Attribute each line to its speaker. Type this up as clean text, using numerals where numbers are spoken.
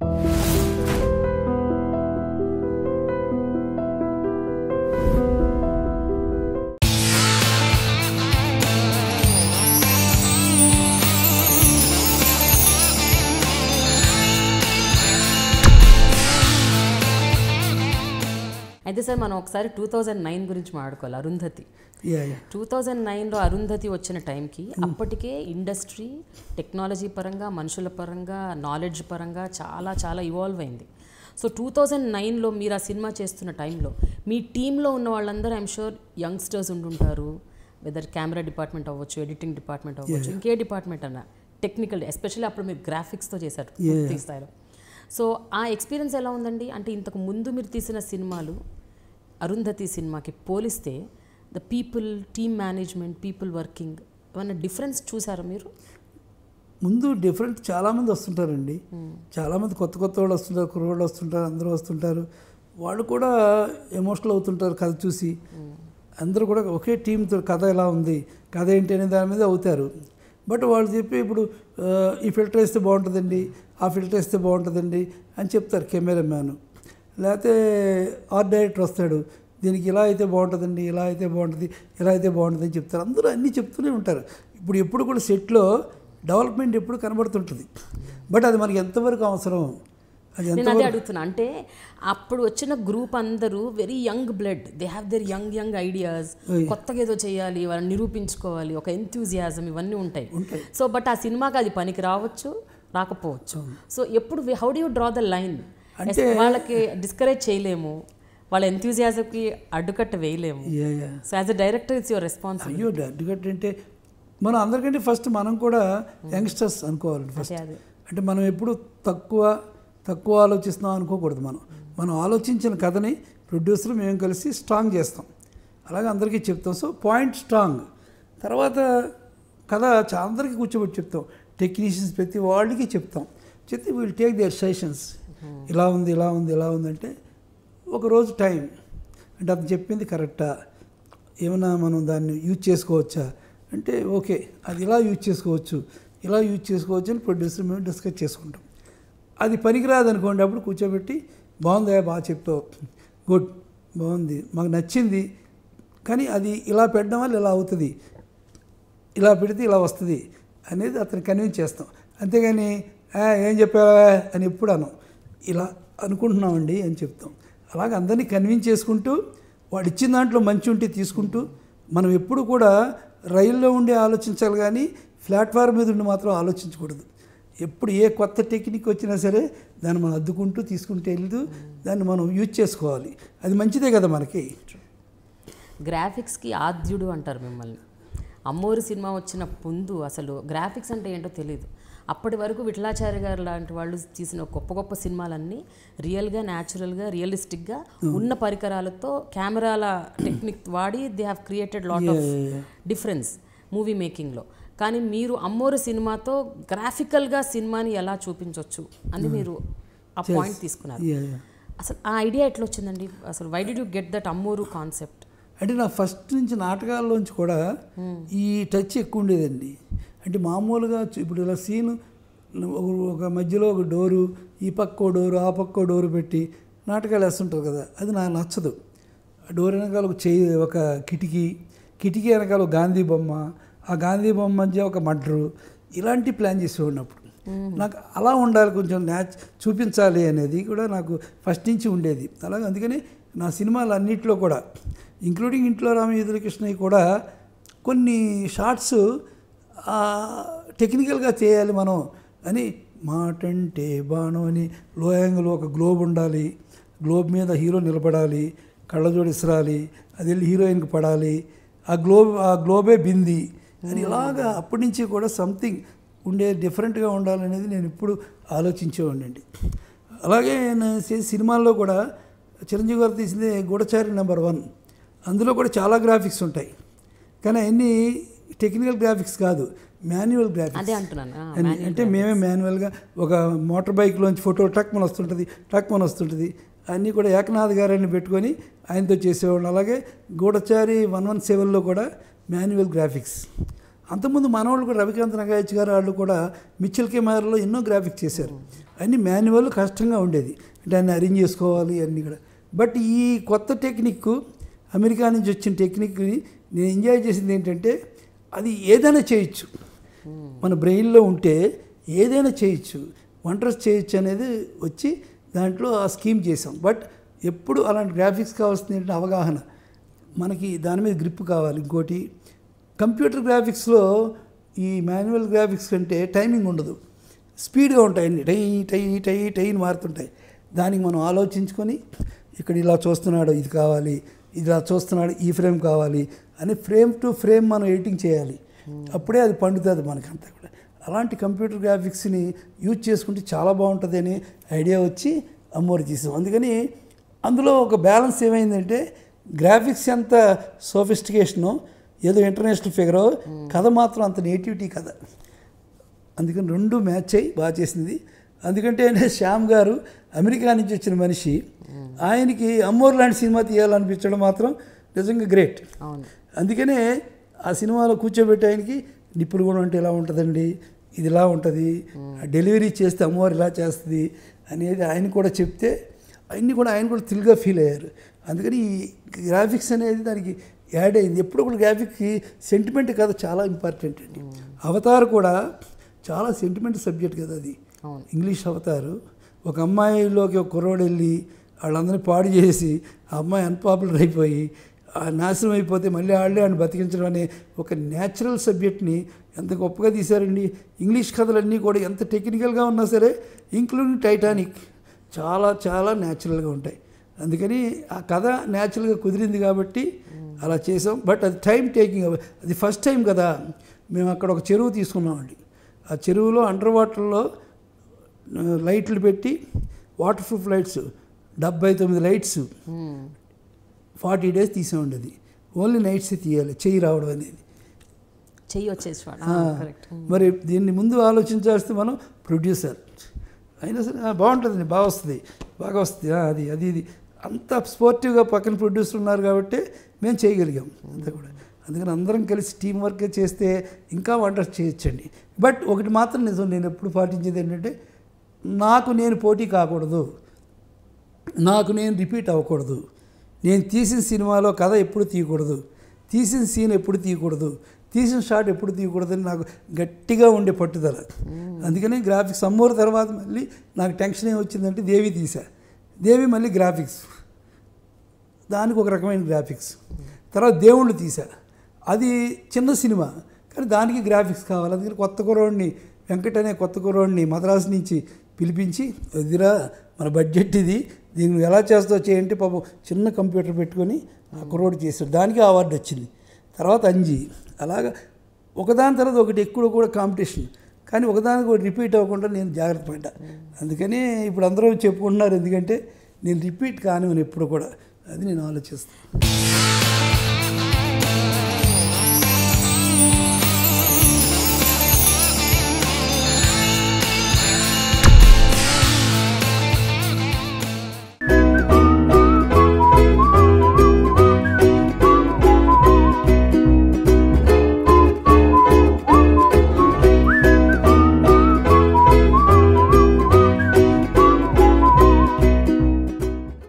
Speaker 1: అయితే సార్ మనం ఒకసారి 2009 గురించి మాట్లాడుకోవాలి. అరుంధతి 2009లో అరుంధతి వచ్చిన టైంకి అప్పటికే ఇండస్ట్రీ టెక్నాలజీ పరంగా, మనుషుల పరంగా, నాలెడ్జ్ పరంగా చాలా చాలా ఇవాల్వ్ అయింది. సో 2009లో మీరు ఆ సినిమా చేస్తున్న టైంలో మీ టీంలో ఉన్న వాళ్ళందరూ ఐఎమ్ షూర్ యంగ్స్టర్స్ ఉండుంటారు. వెదర్ కెమెరా డిపార్ట్మెంట్ అవ్వచ్చు, ఎడిటింగ్ డిపార్ట్మెంట్ అవ్వచ్చు, ఇంకే డిపార్ట్మెంట్ అన్నా, టెక్నికల్, ఎస్పెషల్లీ అప్పుడు మీరు గ్రాఫిక్స్తో చేశారు పూర్తి స్థాయిలో. సో ఆ ఎక్స్పీరియన్స్ ఎలా ఉందండి? అంటే ఇంతకు ముందు మీరు తీసిన సినిమాలు అరుంధతి సినిమాకి పోలిస్తే the people, team management, people working ఏమన్నా డిఫరెన్స్ చూసారా మీరు?
Speaker 2: ముందు డిఫరెంట్ చాలామంది వస్తుంటారండి. చాలామంది కొత్త కొత్త వాళ్ళు వస్తుంటారు, కుర్రోళ్ళు వస్తుంటారు, అందరూ వస్తుంటారు. వాళ్ళు కూడా ఎమోషనల్ అవుతుంటారు కథ చూసి. అందరూ కూడా ఒకే టీంతో కథ ఎలా ఉంది, కథ ఏంటి అనే దాని మీద అవుతారు. బట్ వాళ్ళు చెప్పి ఇప్పుడు ఈ ఫిల్టర్ వేస్తే బాగుంటుందండి, ఆ ఫిల్టర్ వేస్తే బాగుంటుందండి అని చెప్తారు కెమెరా మ్యాన్. లేకపోతే ఆర్ట్ డైరెక్టర్ వస్తాడు, దీనికి ఇలా అయితే బాగుంటుందండి, ఇలా అయితే బాగుంటుంది, ఇలా అయితే బాగుంటుంది అని చెప్తారు. అందరూ అన్నీ చెప్తూనే ఉంటారు. ఇప్పుడు ఎప్పుడు కూడా సెట్లో డెవలప్మెంట్ ఎప్పుడు కనబడుతుంటుంది. బట్ అది మనకి ఎంతవరకు అవసరం, అది
Speaker 1: నేను అదే అడుగుతున్నా. అంటే అప్పుడు వచ్చిన గ్రూప్ అందరూ very young blood, they have their young ideas, కొత్తగా ఏదో చేయాలి, వాళ్ళని నిరూపించుకోవాలి, ఒక ఎంథ్యూజియాజం, ఇవన్నీ ఉంటాయి. సో బట్ ఆ సినిమాకి అది పనికి రావచ్చు, రాకపోవచ్చు. సో ఎప్పుడు how do you draw the line? అంటే వాళ్ళకి డిస్కరేజ్ చేయలేము, వాళ్ళ ఎంథ్యూజియాజంకి అడ్డుకట్ట వేయలేము. So as a director it's your responsibility.
Speaker 2: అయ్యో అడ్డుకట్ట అంటే మనం అందరికంటే ఫస్ట్ మనం కూడా యంగ్స్టర్స్ అనుకోవాలి ఫస్ట్. అంటే మనం ఎప్పుడు తక్కువ ఆలోచిస్తున్నాం అనుకోకూడదు. మనం ఆలోచించిన కథని ప్రొడ్యూసర్ మేము కలిసి స్ట్రాంగ్ చేస్తాం, అలాగే అందరికీ చెప్తాం. So point strong. తర్వాత కథ అందరికీ కూర్చోబెట్టి చెప్తాం, టెక్నీషియన్స్ ప్రతి వాళ్ళకి చెప్తాం. చెప్తే వీల్ టేక్ దేర్ సజెషన్స్. ఇలా ఉంది, ఇలా ఉంది, ఇలా ఉందంటే ఒకరోజు టైం అంటే అతను చెప్పింది కరెక్టా, ఏమైనా మనం దాన్ని యూజ్ చేసుకోవచ్చా అంటే ఓకే అది ఇలా యూజ్ చేసుకోవచ్చు, ఇలా యూజ్ చేసుకోవచ్చు అని ప్రొడ్యూసర్ మేము డిస్కస్ చేసుకుంటాం. అది పనికిరాదు అనుకోండి, అప్పుడు కూర్చోబెట్టి బాగుందా, బాగా చెప్పావు, గుడ్, బాగుంది, మాకు నచ్చింది, కానీ అది ఇలా పెట్టడం వల్ల ఇలా అవుతుంది, ఇలా పెడితే ఇలా వస్తుంది అనేది అతను కన్విన్స్ చేస్తాం. అంతేగాని ఏం చెప్పావా అని ఎప్పుడు అనం, ఇలా అనుకుంటున్నామండి అని చెప్తాం. అలాగే అందరినీ కన్విన్స్ చేసుకుంటూ వాడు ఇచ్చిన దాంట్లో మంచి ఉంటే తీసుకుంటూ, మనం ఎప్పుడు కూడా రైల్లో ఉండి ఆలోచించాలి కానీ ప్లాట్ఫామ్ మీద ఉండి మాత్రం ఆలోచించకూడదు. ఎప్పుడు ఏ కొత్త టెక్నిక్ వచ్చినా సరే దాన్ని మనం అద్దుకుంటూ తీసుకుంటే వెళ్తూ దాన్ని మనం యూజ్ చేసుకోవాలి. అది మంచిదే కదా మనకి.
Speaker 1: గ్రాఫిక్స్కి ఆద్యుడు అంటారు మిమ్మల్ని. అమ్మోరు సినిమా వచ్చిన ముందు అసలు గ్రాఫిక్స్ అంటే ఏంటో తెలియదు. అప్పటి వరకు విఠలాచార్య గారు లాంటి వాళ్ళు తీసిన గొప్ప గొప్ప సినిమాలన్నీ రియల్గా, న్యాచురల్గా, రియలిస్టిక్గా ఉన్న పరికరాలతో కెమెరాల టెక్నిక్ వాడి they have created lot of difference movie మేకింగ్లో. కానీ మీరు అమ్మోరు సినిమాతో గ్రాఫికల్గా సినిమాని ఎలా చూపించవచ్చు అని మీరు ఆ పాయింట్ తీసుకున్నారు. అసలు ఆ ఐడియా ఎట్లా వచ్చిందండి? అసలు why did you get that అమ్మోరు కాన్సెప్ట్?
Speaker 2: అంటే నా ఫస్ట్ నుంచి నాటకాల్లోంచి కూడా ఈ టచ్ ఎక్కువ ఉండేదండి. అంటే మామూలుగా ఇప్పుడు ఇలా సీను ఒక మధ్యలో ఒక డోరు, ఈ పక్కో డోరు, ఆ పక్కో డోరు పెట్టి నాటకాలు వేస్తుంటారు కదా, అది నాకు నచ్చదు. ఆ డోర్ వెనకాల ఒక కిటికీ వెనకాల ఒక గాంధీ బొమ్మ, ఆ గాంధీ బొమ్మ మధ్య ఒక మడ్రు, ఇలాంటి ప్లాన్ చేసేవాడినప్పుడు నాకు అలా ఉండాలి, కొంచెం చూపించాలి అనేది కూడా నాకు ఫస్ట్ నుంచి ఉండేది. అలాగే అందుకని నా సినిమాలు అన్నింటిలో కూడా ఇంక్లూడింగ్ ఇంట్లో రామయ్య కృష్ణయ్య కూడా కొన్ని షార్ట్స్ టెక్నికల్గా చేయాలి మనం అని. మాటంటే బాణం అని లో యాంగిల్ ఒక గ్లోబ్ ఉండాలి, గ్లోబ్ మీద హీరో నిలబడాలి, కళ్ళజోడు ఇసరాలి, అది వెళ్ళి హీరోయిన్కి పడాలి, ఆ గ్లోబే బింది అని ఇలాగా అప్పటి నుంచి కూడా సంథింగ్ ఉండే డిఫరెంట్గా ఉండాలనేది నేను ఇప్పుడు ఆలోచించేవాడినండి. అలాగే నేను సినిమాల్లో కూడా చిరంజీవి గారు తీసింది గూఢచారి నెంబర్ 1, అందులో కూడా చాలా గ్రాఫిక్స్ ఉంటాయి, కానీ అన్నీ టెక్నికల్ గ్రాఫిక్స్ కాదు, మాన్యువల్ గ్రాఫిక్స్. అంటే మేమే మాన్యువల్గా ఒక మోటార్ బైక్లోంచి ఫోటో ట్రక్ మన వస్తుంటుంది అన్నీ కూడా ఏకనాథ్ గారిని పెట్టుకొని ఆయనతో చేసేవాళ్ళు. అలాగే గూఢచారి 117లో కూడా మాన్యువల్ గ్రాఫిక్స్. అంతకుముందు మనవాళ్ళు కూడా రవికాంత్ నగాయచ్ గారు వాళ్ళు కూడా మిచ్చల్ కెమెరాలో ఎన్నో గ్రాఫిక్స్ చేశారు. అన్నీ మాన్యువల్ కష్టంగా ఉండేది, అంటే అన్ని అరేంజ్ చేసుకోవాలి అన్నీ కూడా. బట్ ఈ కొత్త టెక్నిక్, అమెరికా నుంచి వచ్చిన టెక్నిక్ని నేను ఎంజాయ్ చేసింది ఏంటంటే అది ఏదైనా చేయొచ్చు, మన బ్రెయిన్లో ఉంటే ఏదైనా చేయొచ్చు, వండర్స్ చేయొచ్చు అనేది వచ్చి దాంట్లో ఆ స్కీమ్ చేసాం. బట్ ఎప్పుడు అలాంటి గ్రాఫిక్స్ కావాల్సింది ఏంటంటే అవగాహన, మనకి దాని మీద గ్రిప్ కావాలి. ఇంకోటి కంప్యూటర్ గ్రాఫిక్స్లో ఈ మాన్యువల్ గ్రాఫిక్స్ కంటే టైమింగ్ ఉండదు, స్పీడ్గా ఉంటాయి, అన్ని టై టై టై టైని మారుతుంటాయి. దానికి మనం ఆలోచించుకొని ఇక్కడ ఇలా చూస్తున్నాడు ఇది కావాలి, ఇలా చూస్తున్నాడు ఈ ఫ్రేమ్ కావాలి అని ఫ్రేమ్ టు ఫ్రేమ్ మనం ఎడిటింగ్ చేయాలి, అప్పుడే అది పండుతుంది మనకంతా కూడా. అలాంటి కంప్యూటర్ గ్రాఫిక్స్ని యూజ్ చేసుకుంటే చాలా బాగుంటుంది అని ఐడియా వచ్చి అమ్మోరు చేసాం. అందుకని అందులో ఒక బ్యాలెన్స్ ఏమైందంటే గ్రాఫిక్స్ ఎంత సోఫిస్టికేషను, ఏదో ఇంటర్నేషనల్ ఫిగరో, కథ మాత్రం అంత నేటివిటీ కథ. అందుకని రెండు మ్యాచ్ అయ్యి బాగా చేసింది. అందుకంటే శ్యామ్ గారు అమెరికా నుంచి వచ్చిన మనిషి, ఆయనకి అమ్మోరు లాంటి సినిమా తీయాలనిపించడం మాత్రం నిజంగా గ్రేట్. అందుకనే ఆ సినిమాలో కూర్చోబెట్టి ఆయనకి నిప్పులు కూడా అంటే ఇలా ఉంటుందండి, ఇది ఇలా ఉంటుంది, డెలివరీ చేస్తే అమ్మవారు ఇలా చేస్తుంది అనేది ఆయన కూడా చెప్తే ఆయన కూడా థ్రిల్గా ఫీల్ అయ్యారు. అందుకని ఈ గ్రాఫిక్స్ అనేది దానికి యాడ్ అయింది. ఎప్పుడు కూడా గ్రాఫిక్కి సెంటిమెంట్ కదా చాలా ఇంపార్టెంట్ అండి. అవతార్ కూడా చాలా సెంటిమెంట్ సబ్జెక్ట్ కదా అది, ఇంగ్లీష్ అవతారు. ఒక అమ్మాయిలోకి ఒక కుర్రోడు వెళ్ళి వాళ్ళందరినీ పాడు చేసి ఆ అమ్మాయి అన్పాపులర్ అయిపోయి నాశనం అయిపోతే మళ్ళీ వాళ్ళే ఆయన బతికించడం అనే ఒక న్యాచురల్ సబ్జెక్ట్ని ఎంత గొప్పగా తీశారండి. ఇంగ్లీష్ కథలన్నీ కూడా ఎంత టెక్నికల్గా ఉన్నా సరే, ఇంక్లూడింగ్ టైటానిక్, చాలా చాలా న్యాచురల్గా ఉంటాయి. అందుకని ఆ కథ న్యాచురల్గా కుదిరింది కాబట్టి అలా చేసాం. బట్ అది టైం టేకింగ్, అది ఫస్ట్ టైం కదా. మేము అక్కడ ఒక చెరువు తీసుకున్నామండి. ఆ చెరువులో అండర్ వాటర్లో లైట్లు పెట్టి, water proof lights 79 lights 40 days తీసామండి. అది ఓన్లీ నైట్సే తీయాలి, చెయ్యి రావడం అనేది.
Speaker 1: చెయ్యి వచ్చేసి
Speaker 2: మరి దీన్ని ముందు ఆలోచించాల్సి మనం ప్రొడ్యూసర్ అయినా సరే బాగుంటుందండి, బాగా వస్తుంది అది అది ఇది అంత స్పోర్టివ్గా పక్కన ప్రొడ్యూసర్ ఉన్నారు కాబట్టి మేము చేయగలిగాం అంతా కూడా. అందుకని అందరం కలిసి టీం వర్క్ చేస్తే ఇంకా వండర్స్ చేయొచ్చండి. బట్ ఒకటి మాత్రం నిజం, నేను ఎప్పుడు పాటించేది ఏంటంటే నాకు నేను పోటీ కాకూడదు, నాకు నేను రిపీట్ అవ్వకూడదు. నేను తీసిన సినిమాలో కథ ఎప్పుడు తీయకూడదు, తీసిన సీన్ ఎప్పుడు తీయకూడదు, తీసిన షాట్ ఎప్పుడు తీయకూడదని నాకు గట్టిగా ఉండే పట్టుదల. అందుకని గ్రాఫిక్స్ అమ్మోరు తర్వాత మళ్ళీ నాకు టెన్షన్ ఏమి వచ్చిందంటే దేవి తీసా, దేవి మళ్ళీ గ్రాఫిక్స్, దానికి ఒక రకమైన గ్రాఫిక్స్. తర్వాత దేవుళ్ళు తీసా, అది చిన్న సినిమా కానీ దానికి గ్రాఫిక్స్ కావాలి. అందుకని కొత్త కుర్రోడిని, వెంకట్ అనే కొత్త కుర్రోడిని మద్రాసు నుంచి పిలిపించి, వదిరా మన బడ్జెట్ ఇది, దీన్ని ఎలా చేస్తావు చేయంటే పాపం చిన్న కంప్యూటర్ పెట్టుకొని ఆ కుర్రోడు చేశాడు, దానికి అవార్డు వచ్చింది. తర్వాత అంజీ, అలాగా ఒకదాని తర్వాత ఒకటి ఎక్కువ కూడా కాంపిటీషన్, కానీ ఒకదానికి ఒకటి రిపీట్ అవ్వకుండా నేను జాగ్రత్త పడ్డా. అందుకని ఇప్పుడు అందరూ చెప్పుకుంటున్నారు, ఎందుకంటే నేను రిపీట్ కానివ్వను ఎప్పుడు కూడా, అది నేను ఆలోచిస్తాను.